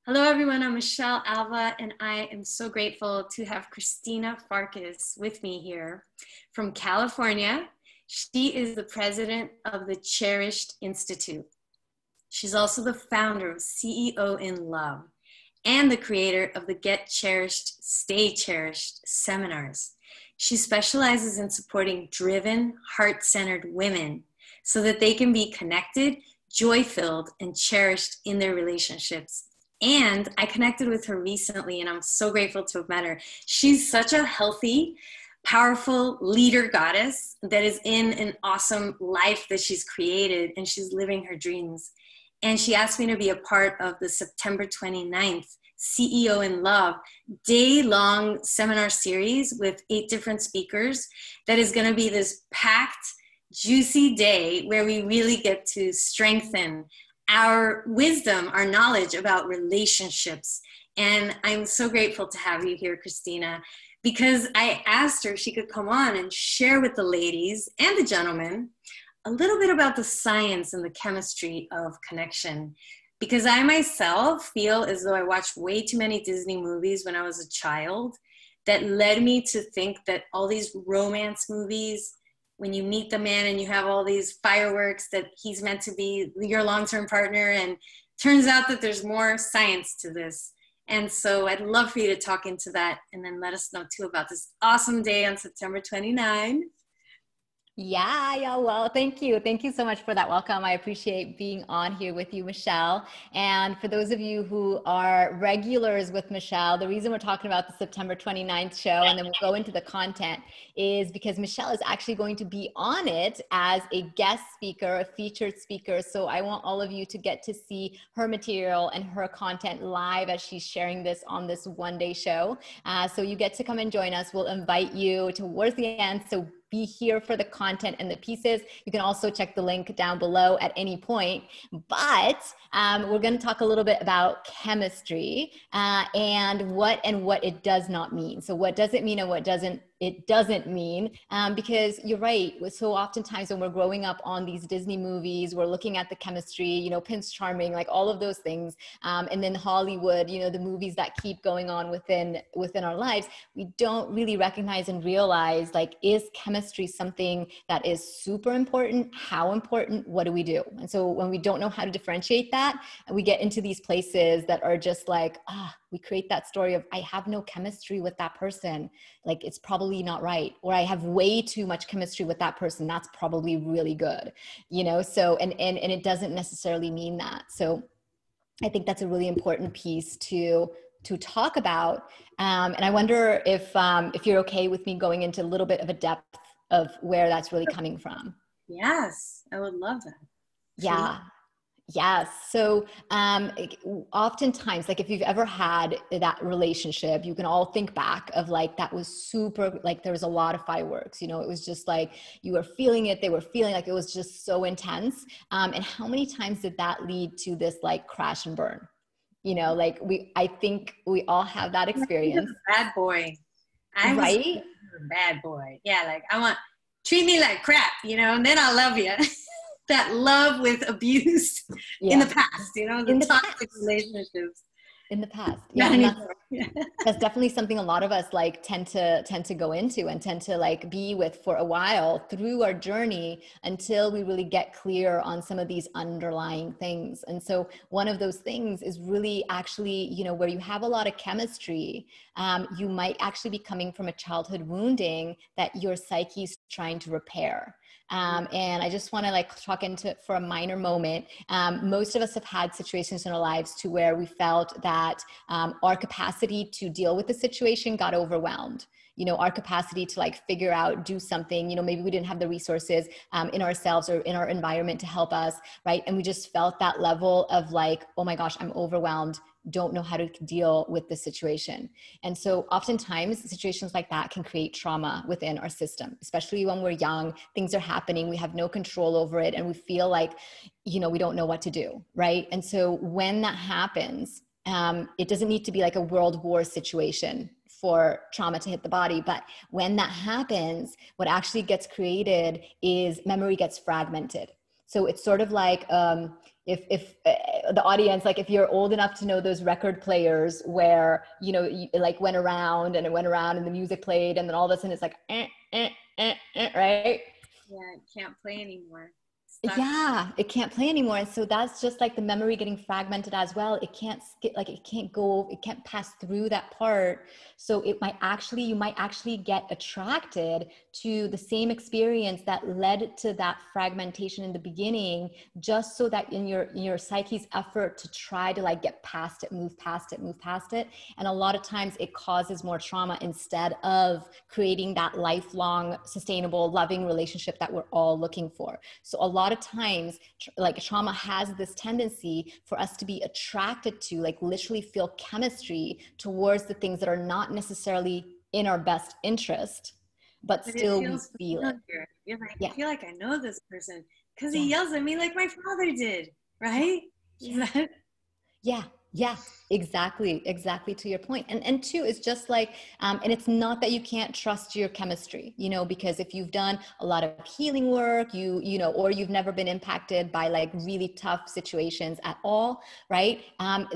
Hello, everyone. I'm Michelle Alva, and I am so grateful to have Krisztina Farkas with me here from California. She is the president of the Cherished Institute. She's also the founder of CEO in Love and the creator of the Get Cherished, Stay Cherished Seminars. She specializes in supporting driven, heart-centered women so that they can be connected, joy-filled, and cherished in their relationships. And I connected with her recently, and I'm so grateful to have met her. She's such a healthy, powerful leader goddess that is in an awesome life that she's created, and she's living her dreams. And she asked me to be a part of the September 29th CEO in Love day-long seminar series with 8 different speakers that is going to be this packed, juicy day where we really get to strengthen our wisdom, our knowledge about relationships. And I'm so grateful to have you here, Krisztina, because I asked her if she could come on and share with the ladies and the gentlemen a little bit about the science and the chemistry of connection. Because I myself feel as though I watched way too many Disney movies when I was a child that led me to think that all these romance movies, when you meet the man and you have all these fireworks, that he's meant to be your long-term partner, and turns out that there's more science to this. And so I'd love for you to talk into that and then let us know too about this awesome day on September 29. Yeah, well, thank you. Thank you so much for that welcome. I appreciate being on here with you, Michelle. And for those of you who are regulars with Michelle, the reason we're talking about the September 29th show, and then we'll go into the content, is because Michelle is actually going to be on it as a guest speaker, a featured speaker. So I want all of you to get to see her material and her content live as she's sharing this on this one-day show. So you get to come and join us. We'll invite you towards the end. So be here for the content and the pieces. You can also check the link down below at any point. But we're going to talk a little bit about chemistry and what it does not mean. So what does it mean and what doesn't mean, because you're right. So oftentimes when we're growing up on these Disney movies, we're looking at the chemistry, Prince Charming, like all of those things. And then Hollywood, the movies that keep going on within our lives, we don't really recognize and realize, like, is chemistry something that is super important? How important? What do we do? And so when we don't know how to differentiate that, and we get into these places that are just like, we create that story of, I have no chemistry with that person. Like, it's probably not right. Or I have way too much chemistry with that person. That's probably really good, So, and it doesn't necessarily mean that. So I think that's a really important piece to talk about. And I wonder if you're okay with me going into a little bit of a depth of where that's really coming from. Yes, I would love that. Yeah. Yes. So oftentimes, like, if you've ever had that relationship, you can all think back of, like, that was super, like, there was a lot of fireworks, it was just like you were feeling it, they were feeling, like, it was just so intense. And how many times did that lead to this, like, crash and burn? Like, I think we all have that experience. Bad boy. Right? A bad boy. Yeah. Like, treat me like crap, and then I'll love you. That love with abuse in the past, the toxic relationships. In the past. Yeah. That's definitely something a lot of us, like, tend to go into and tend to, like, be with for a while through our journey until we really get clear on some of these underlying things. And so one of those things is really actually, where you have a lot of chemistry, you might actually be coming from a childhood wounding that your psyche is trying to repair. And I just want to, like, talk into it for a minor moment. Most of us have had situations in our lives to where we felt that our capacity to deal with the situation got overwhelmed. Our capacity to, like, figure out, do something, maybe we didn't have the resources in ourselves or in our environment to help us, right? And we just felt that level of, like, oh my gosh, I'm overwhelmed, don't know how to deal with the situation. And so oftentimes situations like that can create trauma within our system, especially when we're young, things are happening, we have no control over it, and we feel like, we don't know what to do, right? And so when that happens, it doesn't need to be like a world war situation for trauma to hit the body. But when that happens, what actually gets created is memory gets fragmented. So it's sort of like, if the audience, like if you're old enough to know those record players where, you know, you, like went around and it went around and the music played and then all of a sudden it's like, right? Yeah, it can't play anymore. Stuck. Yeah, it can't play anymore. And so that's just like the memory getting fragmented as well. It can't skip, like it can't go, it can't pass through that part. So it might actually, you might actually get attracted to the same experience that led to that fragmentation in the beginning, just so that in your psyche's effort to try to like get past it, move past it, move past it. And a lot of times it causes more trauma instead of creating that lifelong, sustainable, loving relationship that we're all looking for. So a lot of times, like trauma has this tendency for us to be attracted to, like literally feel chemistry towards the things that are not necessarily in our best interest, but still we feel it. You're like, yeah. I feel like I know this person because he yells at me like my father did, right? Yeah. Yeah, exactly to your point. And two, is just like, and it's not that you can't trust your chemistry, you know, because if you've done a lot of healing work, you know, or you've never been impacted by like really tough situations at all, right?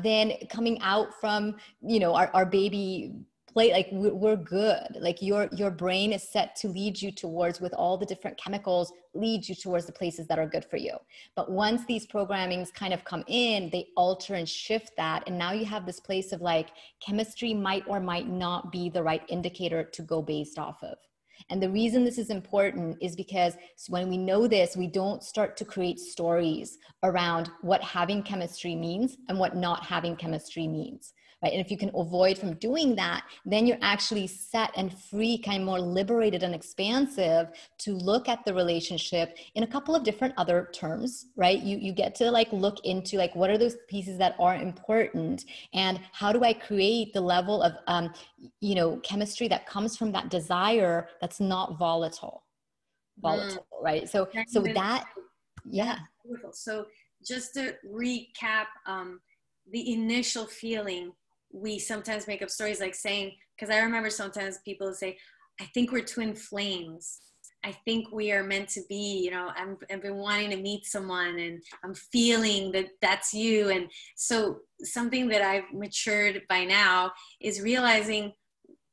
Then coming out from, you know, our baby play, like we're good. Like your brain is set to lead you towards, with all the different chemicals, lead you towards the places that are good for you. But once these programmings kind of come in, they alter and shift that. And now you have this place of like, chemistry might or might not be the right indicator to go based off of. And the reason this is important is because when we know this, we don't start to create stories around what having chemistry means and what not having chemistry means. Right? And if you can avoid from doing that, then you're actually set and free, kind of more liberated and expansive to look at the relationship in a couple of different other terms, right? You get to like look into like, what are those pieces that are important, and how do I create the level of, you know, chemistry that comes from that desire that's not volatile, right? So that, yeah. Beautiful. So just to recap, the initial feeling, we sometimes make up stories like saying, because I remember sometimes people say, I think we're twin flames. I think we are meant to be, you know, I've been wanting to meet someone and I'm feeling that that's you. And so something that I've matured by now is realizing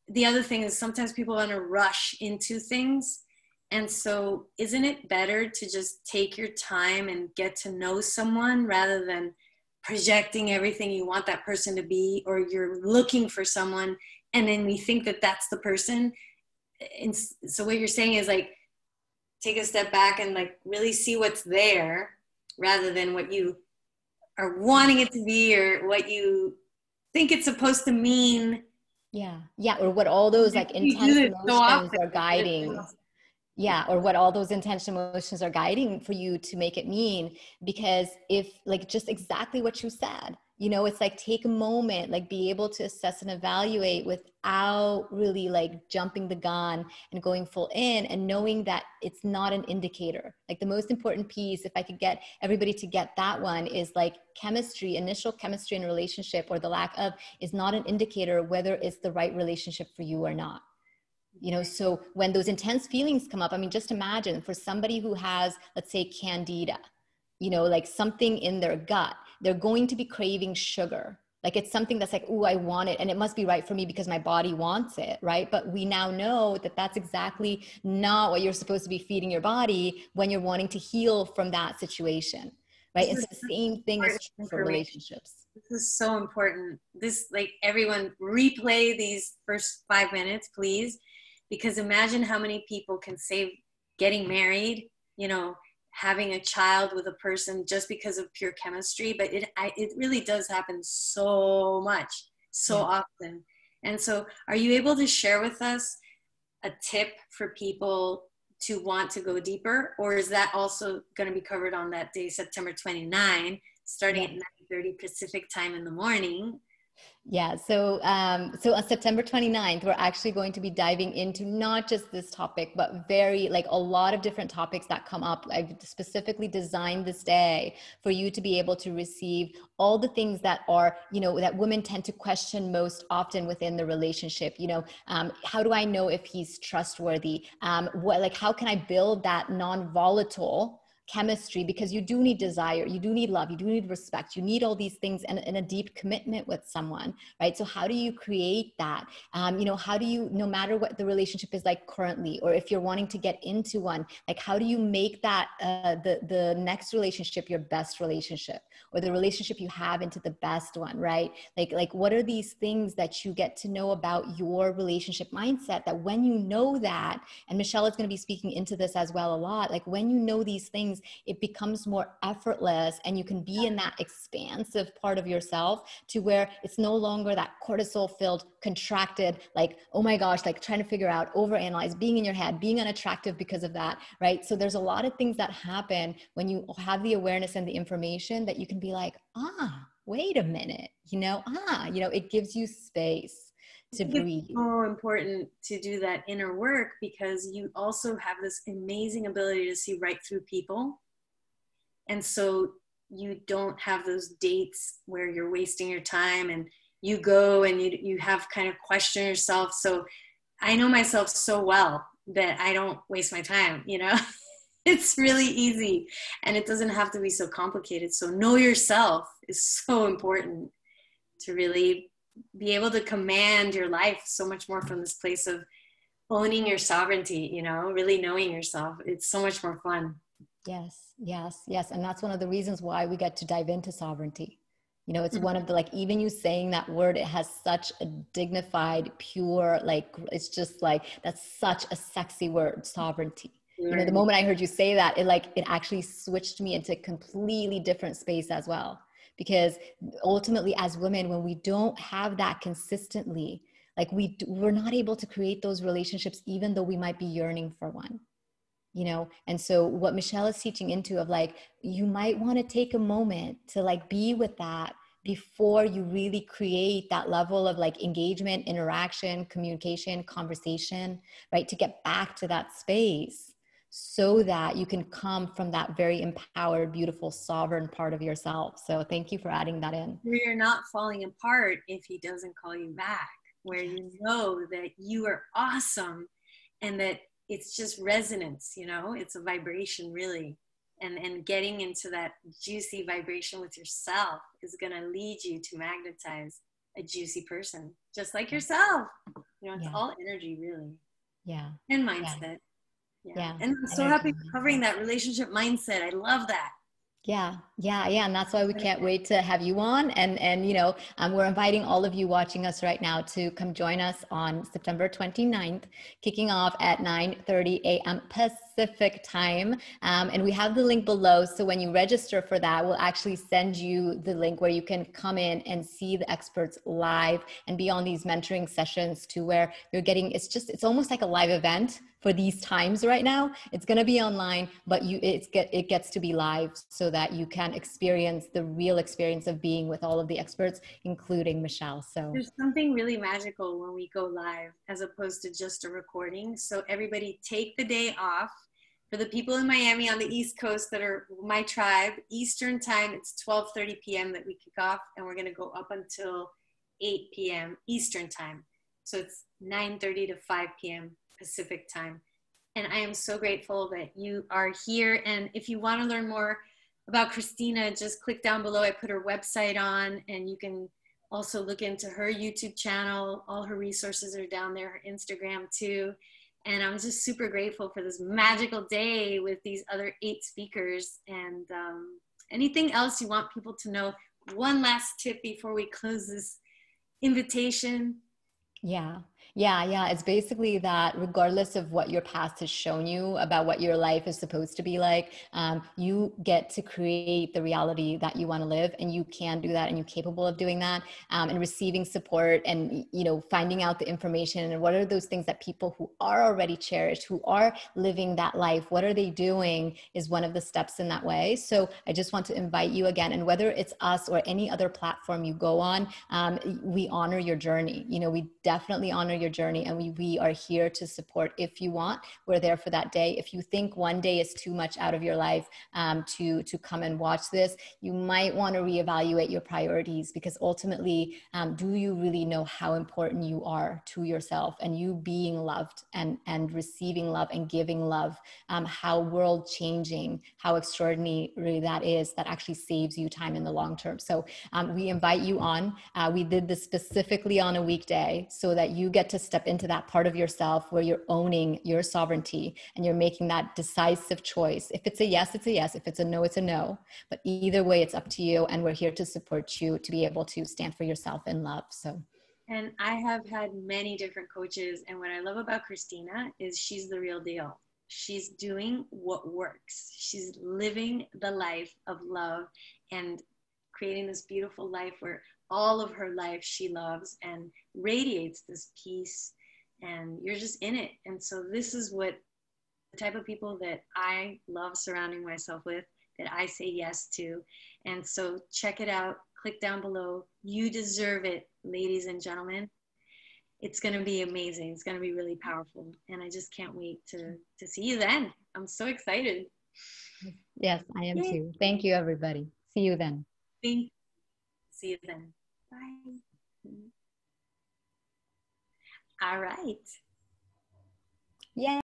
the other thing is sometimes people want to rush into things. And so isn't it better to just take your time and get to know someone rather than projecting everything you want that person to be, or you're looking for someone and then we think that that's the person? And so what you're saying is like, take a step back and like really see what's there rather than what you are wanting it to be or what you think it's supposed to mean. Yeah, or what all those like intense emotions are guiding. Yeah, or what all those intense emotions are guiding for you to make it mean. Because if like just exactly what you said, you know, it's like take a moment, like be able to assess and evaluate without really like jumping the gun and going full in, and knowing that it's not an indicator. Like the most important piece, if I could get everybody to get that one, is like chemistry, initial chemistry in a relationship or the lack of, is not an indicator whether it's the right relationship for you or not. You know, so when those intense feelings come up, I mean, just imagine for somebody who has, let's say, candida, you know, like something in their gut, they're going to be craving sugar. Like it's something that's like, oh, I want it and it must be right for me because my body wants it, right? But we now know that that's exactly not what you're supposed to be feeding your body when you're wanting to heal from that situation, right? It's the same thing is true for relationships. This is so important. This, like, everyone replay these first 5 minutes, please. Because imagine how many people can save getting married, you know, having a child with a person just because of pure chemistry. But it really does happen so much, so often. And so are you able to share with us a tip for people to want to go deeper? Or is that also going to be covered on that day, September 29, starting at 9:30 Pacific time in the morning? Yeah. So on September 29th, we're actually going to be diving into not just this topic, but very like a lot of different topics that come up. I've specifically designed this day for you to be able to receive all the things that are, you know, that women tend to question most often within the relationship. You know, how do I know if he's trustworthy? Like, how can I build that non-volatile, chemistry, because you do need desire, you do need love, you do need respect, you need all these things and a deep commitment with someone, right? So how do you create that? How do you, no matter what the relationship is like currently, or if you're wanting to get into one, like how do you make that the next relationship your best relationship, or the relationship you have into the best one, right? Like what are these things that you get to know about your relationship mindset, that when you know that, and Michelle is going to be speaking into this as well a lot, like when you know these things, it becomes more effortless, and you can be in that expansive part of yourself to where it's no longer that cortisol filled, contracted, like, oh my gosh, like trying to figure out, overanalyze, being in your head, being unattractive because of that, right? So there's a lot of things that happen when you have the awareness and the information that you can be like, wait a minute, it gives you space to breathe. It's so important to do that inner work, because you also have this amazing ability to see right through people. And so you don't have those dates where you're wasting your time, and you go and you have kind of question yourself. So I know myself so well that I don't waste my time, It's really easy, and it doesn't have to be so complicated. So know yourself is so important to really be able to command your life so much more from this place of owning your sovereignty, really knowing yourself. It's so much more fun. Yes. And that's one of the reasons why we get to dive into sovereignty. It's one of the, even you saying that word, it has such a dignified, pure, it's just that's such a sexy word, sovereignty. The moment I heard you say that, it actually switched me into a completely different space as well. Because ultimately as women, when we don't have that consistently, we're not able to create those relationships, even though we might be yearning for one, And so what Michelle is teaching into of you might want to take a moment to be with that before you really create that level of engagement, interaction, communication, conversation, right? To get back to that space, so that you can come from that very empowered, beautiful, sovereign part of yourself. So thank you for adding that in. You're not falling apart if he doesn't call you back, where you know that you are awesome, and that it's just resonance, it's a vibration really. And getting into that juicy vibration with yourself is going to lead you to magnetize a juicy person, just like yourself. It's all energy really. Yeah. And mindset. Yeah. And I'm so happy for covering that relationship mindset. I love that. Yeah. And that's why we can't wait to have you on. And we're inviting all of you watching us right now to come join us on September 29th, kicking off at 9:30 a.m. Pacific time. And we have the link below. So when you register for that, we'll actually send you the link where you can come in and see the experts live and be on these mentoring sessions, to where you're getting, it's almost like a live event for these times right now. It's going to be online, but it gets to be live, so that you can experience the real experience of being with all of the experts, including Michelle. So there's something really magical when we go live, as opposed to just a recording. So everybody take the day off. For the people in Miami on the East Coast that are my tribe, Eastern time, it's 12:30 p.m. that we kick off, and we're going to go up until 8 p.m. Eastern time. So it's 9:30 to 5 p.m. Pacific time. And I am so grateful that you are here. And if you want to learn more about Krisztina, just click down below. I put her website on, and you can also look into her YouTube channel. All her resources are down there, her Instagram too. And I'm just super grateful for this magical day with these other 8 speakers. And anything else you want people to know? One last tip before we close this invitation. Yeah. It's basically that regardless of what your past has shown you about what your life is supposed to be like, you get to create the reality that you want to live, and you can do that, and you're capable of doing that, and receiving support, and, finding out the information, and what are those things that people who are already cherished, who are living that life, what are they doing, is one of the steps in that way. So I just want to invite you again, and whether it's us or any other platform you go on, we honor your journey. We definitely honor your your journey, and we are here to support. If you want, we're there for that day. If you think one day is too much out of your life to come and watch this, you might want to reevaluate your priorities, because ultimately, do you really know how important you are to yourself, and you being loved and receiving love and giving love, how world changing, how extraordinary that is, that actually saves you time in the long term. So we invite you on. We did this specifically on a weekday so that you get to step into that part of yourself where you're owning your sovereignty and you're making that decisive choice. If it's a yes, it's a yes. If it's a no, it's a no. But either way, it's up to you. And we're here to support you to be able to stand for yourself in love. So. And I have had many different coaches. And what I love about Krisztina is she's the real deal. She's doing what works. She's living the life of love and creating this beautiful life where all of her life she loves and radiates this peace, and you're just in it. And so this is what the type of people that I love surrounding myself with, that I say yes to. And so check it out. Click down below. You deserve it, ladies and gentlemen. It's going to be amazing. It's going to be really powerful. And I just can't wait to see you then. I'm so excited. Yes, I am too. Thank you, everybody. See you then. See you then. Bye. All right. Yay.